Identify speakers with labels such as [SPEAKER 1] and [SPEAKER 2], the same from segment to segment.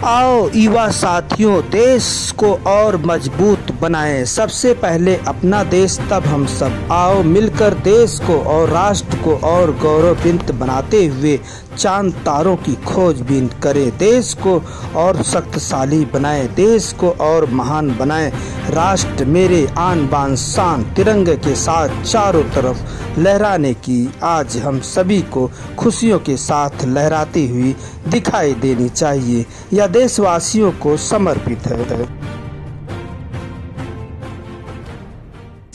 [SPEAKER 1] आओ युवा साथियों, देश को और मजबूत बनाएं। सबसे पहले अपना देश तब हम सब। आओ मिलकर देश को और राष्ट्र को और गौरवान्वित बनाते हुए चांद तारों की खोजबीन करें। देश को और शक्तिशाली बनाएं, देश को और महान बनाएं। राष्ट्र मेरे आन बान शान तिरंगे के साथ चारों तरफ लहराने की आज हम सभी को खुशियों के साथ लहराती हुई दिखाई देनी चाहिए। यह देशवासियों को समर्पित है।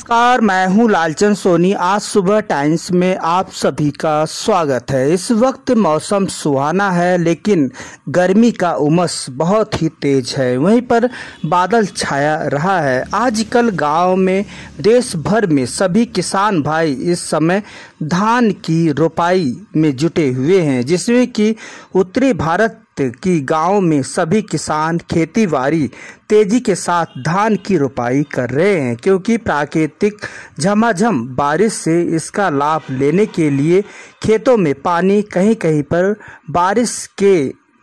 [SPEAKER 1] नमस्कार, मैं हूं लालचंद सोनी। आज सुबह टाइम्स में आप सभी का स्वागत है। इस वक्त मौसम सुहाना है, लेकिन गर्मी का उमस बहुत ही तेज है। वहीं पर बादल छाया रहा है। आजकल गांव में देश भर में सभी किसान भाई इस समय धान की रोपाई में जुटे हुए हैं, जिसमें कि उत्तरी भारत की गांव में सभी किसान खेती बाड़ी तेजी के साथ धान की रोपाई कर रहे हैं, क्योंकि प्राकृतिक झमाझम बारिश से इसका लाभ लेने के लिए खेतों में पानी कहीं कहीं पर बारिश के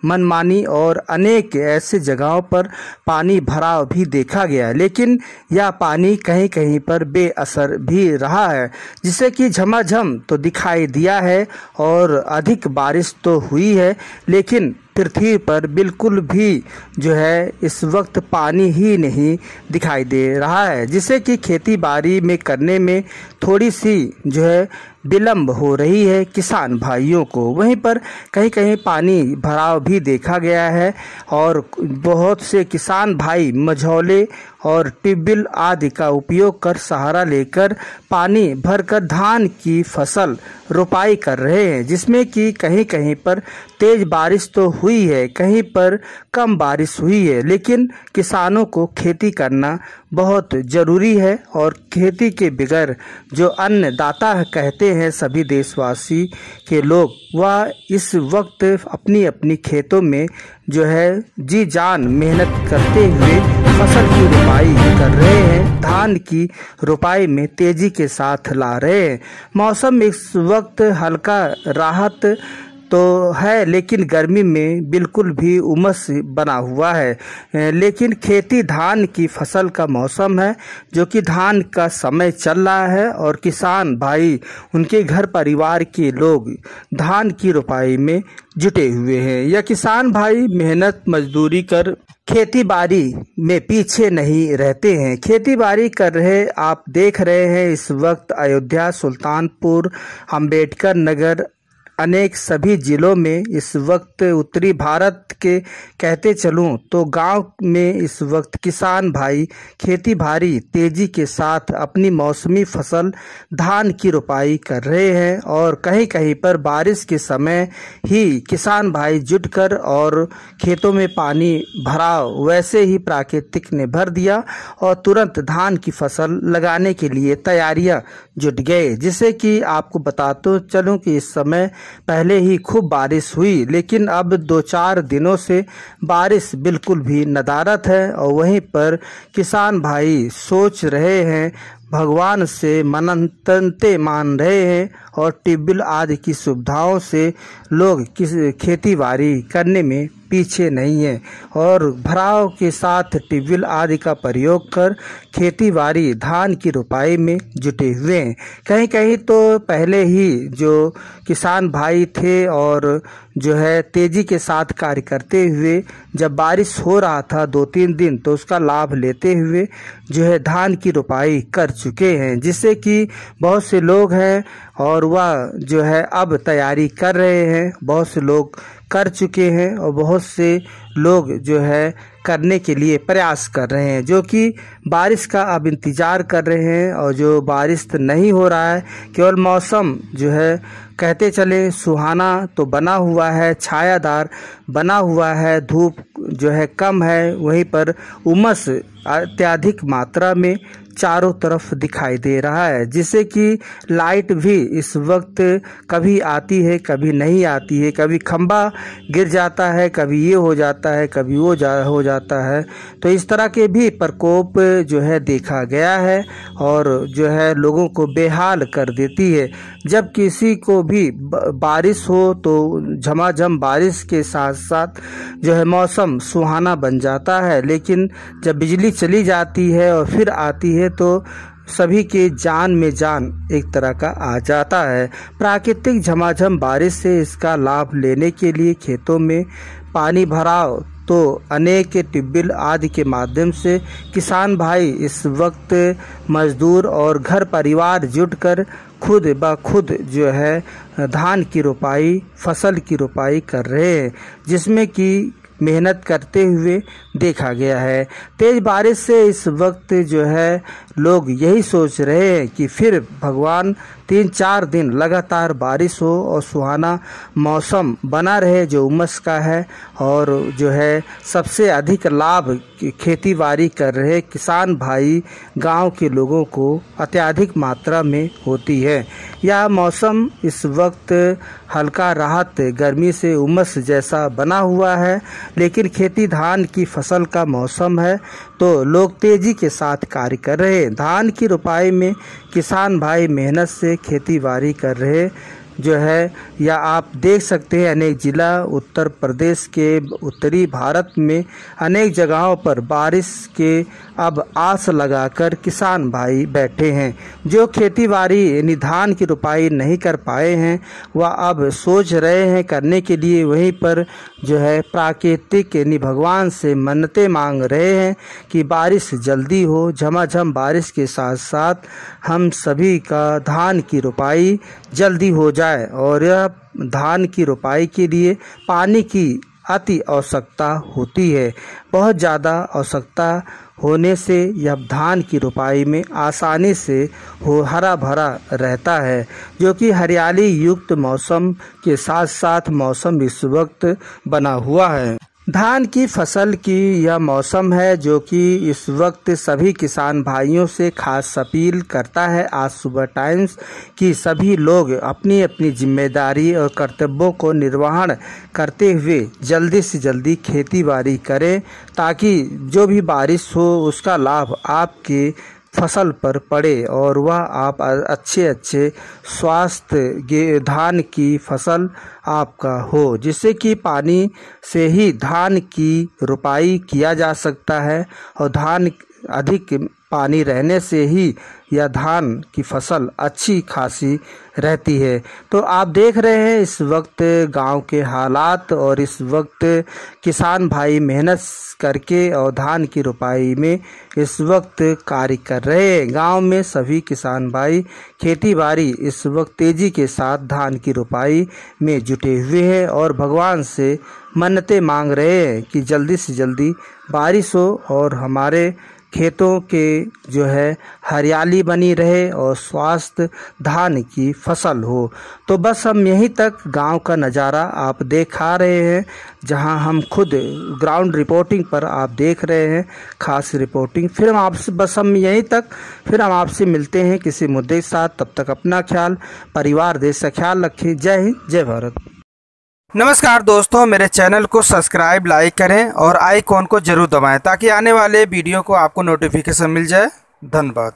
[SPEAKER 1] मनमानी और अनेक ऐसे जगहों पर पानी भराव भी देखा गया, लेकिन यह पानी कहीं कहीं पर बेअसर भी रहा है, जिससे कि झमाझम तो दिखाई दिया है और अधिक बारिश तो हुई है, लेकिन पृथ्वी पर बिल्कुल भी जो है इस वक्त पानी ही नहीं दिखाई दे रहा है, जिससे कि खेती बाड़ी में करने में थोड़ी सी जो है विलम्ब हो रही है किसान भाइयों को। वहीं पर कहीं कहीं पानी भराव भी देखा गया है और बहुत से किसान भाई मझौले और ट्यूबवेल आदि का उपयोग कर सहारा लेकर पानी भरकर धान की फसल रोपाई कर रहे हैं, जिसमें कि कहीं कहीं पर तेज बारिश तो हुई है, कहीं पर कम बारिश हुई है, लेकिन किसानों को खेती करना बहुत ज़रूरी है। और खेती के बगैर जो अन्नदाता कहते हैं सभी देशवासी के लोग, वह इस वक्त अपनी अपनी खेतों में जो है जी जान मेहनत करते हुए फसल की रोपाई कर रहे हैं, धान की रोपाई में तेजी के साथ ला रहे हैं। मौसम इस वक्त हल्का राहत तो है, लेकिन गर्मी में बिल्कुल भी उमस बना हुआ है। लेकिन खेती धान की फसल का मौसम है, जो कि धान का समय चल रहा है और किसान भाई उनके घर परिवार के लोग धान की रोपाई में जुटे हुए हैं। यह किसान भाई मेहनत मजदूरी कर खेती बाड़ी में पीछे नहीं रहते हैं। खेती बाड़ी कर रहे आप देख रहे हैं इस वक्त अयोध्या, सुल्तानपुर, अंबेडकर नगर, अनेक सभी जिलों में इस वक्त उत्तरी भारत के कहते चलूं तो गांव में इस वक्त किसान भाई खेती बाड़ी तेजी के साथ अपनी मौसमी फसल धान की रोपाई कर रहे हैं। और कहीं कहीं पर बारिश के समय ही किसान भाई जुटकर और खेतों में पानी भरा वैसे ही प्राकृतिक ने भर दिया और तुरंत धान की फसल लगाने के लिए तैयारियां जुट गए। जिससे कि आपको बताते चलूं कि इस समय पहले ही खूब बारिश हुई, लेकिन अब 2-4 दिनों से बारिश बिल्कुल भी नदारद है। और वहीं पर किसान भाई सोच रहे हैं, भगवान से मनंतनते मान रहे हैं और ट्यूबवेल आदि की सुविधाओं से लोग खेती बाड़ी करने में पीछे नहीं है और भराव के साथ ट्यूबवेल आदि का प्रयोग कर खेती बाड़ी धान की रोपाई में जुटे हुए हैं। कहीं कहीं तो पहले ही जो किसान भाई थे और जो है तेजी के साथ कार्य करते हुए जब बारिश हो रहा था 2-3 दिन, तो उसका लाभ लेते हुए जो है धान की रोपाई कर चुके हैं, जिससे कि बहुत से लोग हैं और वह जो है अब तैयारी कर रहे हैं। बहुत से लोग कर चुके हैं और बहुत से लोग जो है करने के लिए प्रयास कर रहे हैं, जो कि बारिश का अब इंतज़ार कर रहे हैं। और जो बारिश तो नहीं हो रहा है, केवल मौसम जो है कहते चले सुहाना तो बना हुआ है, छायादार बना हुआ है, धूप जो है कम है, वहीं पर उमस अत्यधिक मात्रा में चारों तरफ दिखाई दे रहा है, जिससे कि लाइट भी इस वक्त कभी आती है कभी नहीं आती है, कभी खंभा गिर जाता है, कभी ये हो जाता है, कभी वो हो जाता है। तो इस तरह के भी प्रकोप जो है देखा गया है और जो है लोगों को बेहाल कर देती है। जब किसी को भी बारिश हो तो झमाझम बारिश के साथ साथ जो है मौसम सुहाना बन जाता है, लेकिन जब बिजली चली जाती है और फिर आती है तो सभी के जान में जान एक तरह का आ जाता है। प्राकृतिक झमाझम बारिश से इसका लाभ लेने के लिए खेतों में पानी भराव तो अनेक ट्यूबवेल आदि के माध्यम से किसान भाई इस वक्त मजदूर और घर परिवार जुटकर खुद ब खुद जो है धान की रोपाई, फसल की रोपाई कर रहे हैं, जिसमें कि मेहनत करते हुए देखा गया है। तेज़ बारिश से इस वक्त जो है लोग यही सोच रहे हैं कि फिर भगवान 3-4 दिन लगातार बारिश हो और सुहाना मौसम बना रहे जो उमस का है, और जो है सबसे अधिक लाभ खेती बाड़ी कर रहे किसान भाई गांव के लोगों को अत्यधिक मात्रा में होती है। यह मौसम इस वक्त हल्का राहत गर्मी से उमस जैसा बना हुआ है, लेकिन खेती धान की फसल का मौसम है तो लोग तेजी के साथ कार्य कर रहे हैं। धान की रोपाई में किसान भाई मेहनत से खेती बाड़ी कर रहे जो है, या आप देख सकते हैं अनेक जिला उत्तर प्रदेश के उत्तरी भारत में अनेक जगहों पर बारिश के अब आस लगाकर किसान भाई बैठे हैं। जो खेती बाड़ी यानी धान की रोपाई नहीं कर पाए हैं वह अब सोच रहे हैं करने के लिए, वहीं पर जो है प्राकृतिक यानी भगवान से मन्नतें मांग रहे हैं कि बारिश जल्दी हो। झमाझम बारिश के साथ साथ हम सभी का धान की रोपाई जल्दी हो जाए, और यह धान की रोपाई के लिए पानी की अति आवश्यकता होती है। बहुत ज़्यादा आवश्यकता होने से यह धान की रोपाई में आसानी से हरा भरा रहता है, जो कि हरियाली युक्त मौसम के साथ साथ मौसम इस वक्त बना हुआ है। धान की फसल की यह मौसम है जो कि इस वक्त सभी किसान भाइयों से खास अपील करता है आज सुबह टाइम्स कि सभी लोग अपनी अपनी जिम्मेदारी और कर्तव्यों को निर्वहन करते हुए जल्दी से जल्दी खेती बाड़ी करें, ताकि जो भी बारिश हो उसका लाभ आपके फसल पर पड़े और वह आप अच्छे स्वास्थ्य धान की फसल आपका हो, जिससे कि पानी से ही धान की रोपाई किया जा सकता है, और धान अधिक पानी रहने से ही यह धान की फसल अच्छी खासी रहती है। तो आप देख रहे हैं इस वक्त गांव के हालात, और इस वक्त किसान भाई मेहनत करके और धान की रोपाई में इस वक्त कार्य कर रहे हैं। गांव में सभी किसान भाई खेती बाड़ी इस वक्त तेजी के साथ धान की रोपाई में जुटे हुए हैं और भगवान से मन्नतें मांग रहे हैं कि जल्दी से जल्दी बारिश हो और हमारे खेतों के जो है हरियाली बनी रहे और स्वास्थ्य धान की फसल हो। तो बस हम यहीं तक गांव का नज़ारा आप देखा रहे हैं, जहां हम खुद ग्राउंड रिपोर्टिंग पर आप देख रहे हैं खास रिपोर्टिंग। फिर हम यहीं तक फिर हम आपसे मिलते हैं किसी मुद्दे के साथ। तब तक अपना ख्याल, परिवार, देश का ख्याल रखें। जय हिंद, जय भारत। नमस्कार दोस्तों, मेरे चैनल को सब्सक्राइब, लाइक करें और आइकॉन को जरूर दबाएं ताकि आने वाले वीडियो को आपको नोटिफिकेशन मिल जाए। धन्यवाद।